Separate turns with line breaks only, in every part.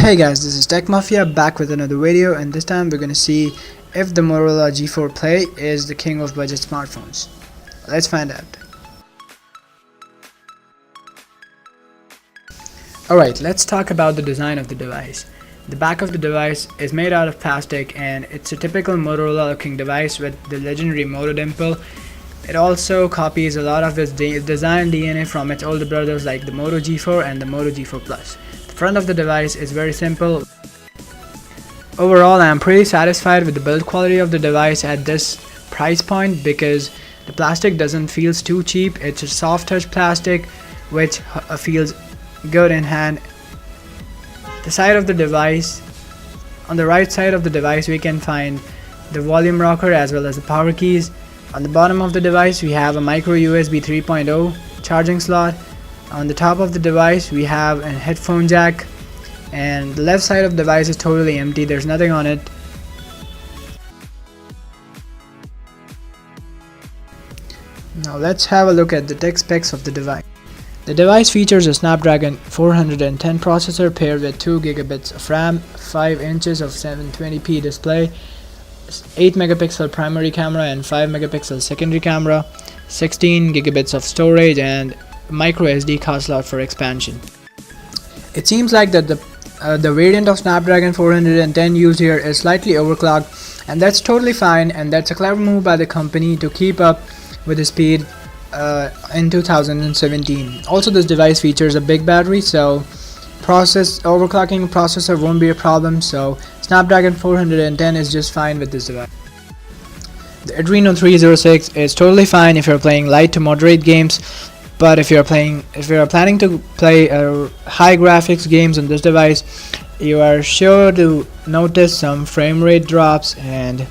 Hey guys, this is Tech Mafia back with another video, and this time we're going to see if the Motorola G4 Play is the king of budget smartphones. Let's find out. Alright, let's talk about the design of the device. The back of the device is made out of plastic, and it's a typical Motorola looking device with the legendary Moto dimple. It also copies a lot of its design DNA from its older brothers like the Moto G4 and the Moto G4 Plus. The front of the device is very simple. Overall, I am pretty satisfied with the build quality of the device at this price point because the plastic doesn't feel too cheap. It's a soft touch plastic which feels good in hand. The side of the device, on the right side of the device we can find the volume rocker as well as the power keys. On the bottom of the device we have a micro USB 3.0 charging slot. On the top of the device we have a headphone jack, and the left side of the device is totally empty, there's nothing on it. Now let's have a look at the tech specs of the device. The device features a Snapdragon 410 processor paired with 2 GB of RAM, 5 inches of 720p display, 8 megapixel primary camera and 5 megapixel secondary camera, 16 GB of storage and micro SD card slot for expansion. It seems like that the variant of Snapdragon 410 used here is slightly overclocked, and that's totally fine, and that's a clever move by the company to keep up with the speed in 2017. Also, this device features a big battery, so overclocking processor won't be a problem, so Snapdragon 410 is just fine with this device. The Adreno 306 is totally fine if you're playing light to moderate games, but if you're planning to play high graphics games on this device, you are sure to notice some frame rate drops and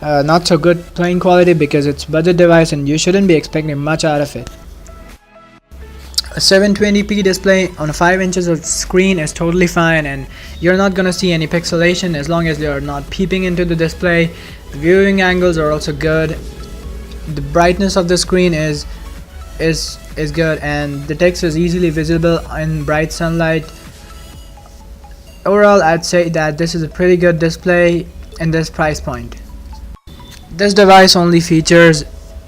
not so good playing quality because it's a budget device and you shouldn't be expecting much out of it. A 720p display on a 5 inches of screen is totally fine, and you're not gonna see any pixelation as long as you're not peeping into the display. The viewing angles are also good. The brightness of the screen is good, and the text is easily visible in bright sunlight. Overall, I'd say that this is a pretty good display in this price point. This device only features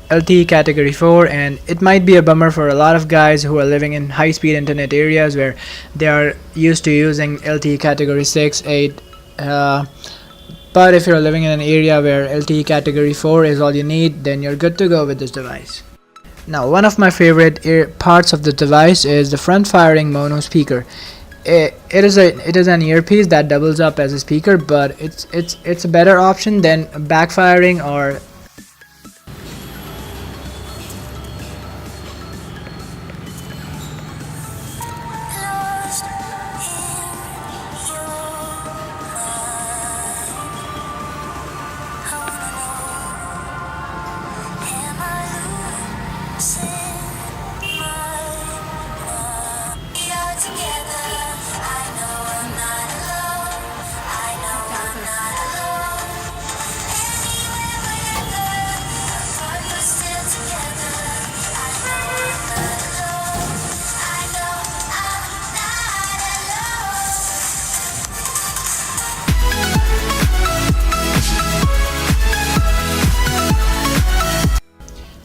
LTE category 4, and it might be a bummer for a lot of guys who are living in high-speed internet areas where they are used to using LTE category 6, 8, but if you're living in an area where LTE category 4 is all you need, then you're good to go with this device. Now, one of my favorite parts of the device is the front-firing mono speaker. It is an earpiece that doubles up as a speaker, but it's a better option than backfiring or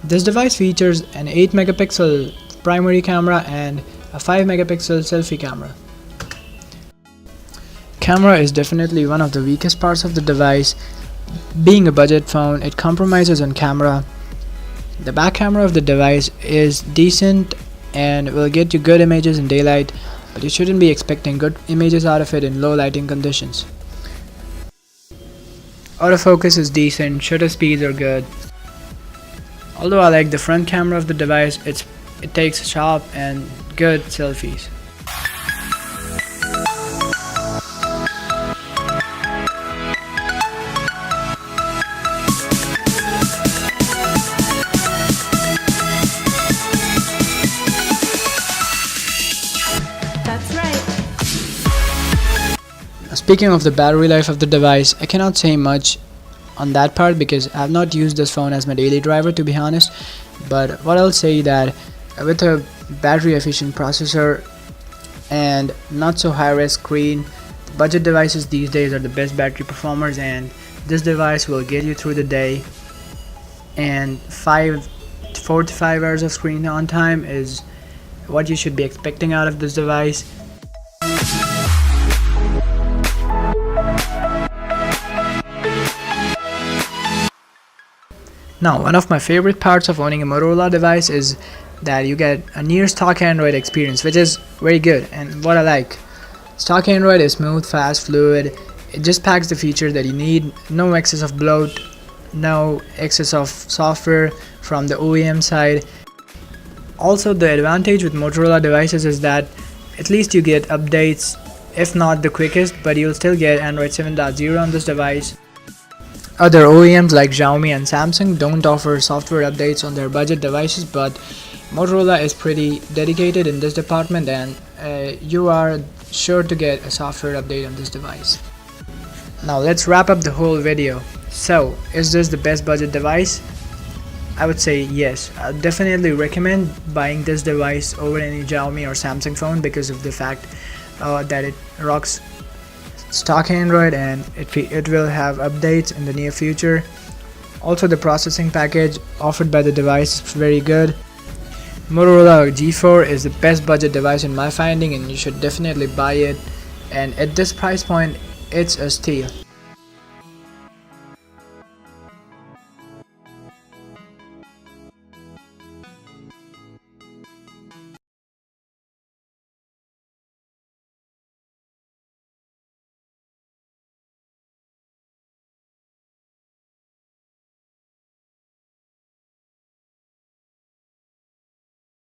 This device features an 8 megapixel primary camera and a 5 megapixel selfie camera. Camera is definitely one of the weakest parts of the device. Being a budget phone, it compromises on camera. The back camera of the device is decent and will get you good images in daylight, but you shouldn't be expecting good images out of it in low lighting conditions. Autofocus is decent, shutter speeds are good. Although I like the front camera of the device, it takes sharp and good selfies.
That's right.
Speaking of the battery life of the device, I cannot say much on that part because I have not used this phone as my daily driver, to be honest, but what I'll say that with a battery efficient processor and not so high res screen, the Budget devices these days are the best battery performers, and this device will get you through the day, and 4 to 5 hours of screen on time is what you should be expecting out of this device. Now, one of my favorite parts of owning a Motorola device is that you get a near stock Android experience, which is very good. And what I like, stock Android is smooth, fast, fluid. It just packs the features that you need. No excess of bloat, no excess of software from the OEM side. Also, the advantage with Motorola devices is that at least you get updates, if not the quickest, but you'll still get Android 7.0 on this device. Other OEMs like Xiaomi and Samsung don't offer software updates on their budget devices, but Motorola is pretty dedicated in this department, and you are sure to get a software update on this device. Now let's wrap up the whole video. So, is this the best budget device? I would say yes. I definitely recommend buying this device over any Xiaomi or Samsung phone because of the fact that it rocks stock Android, and it will have updates in the near future. Also, the processing package offered by the device is very good. Motorola G4 is the best budget device in my finding, and you should definitely buy it, and at this price point it's a steal.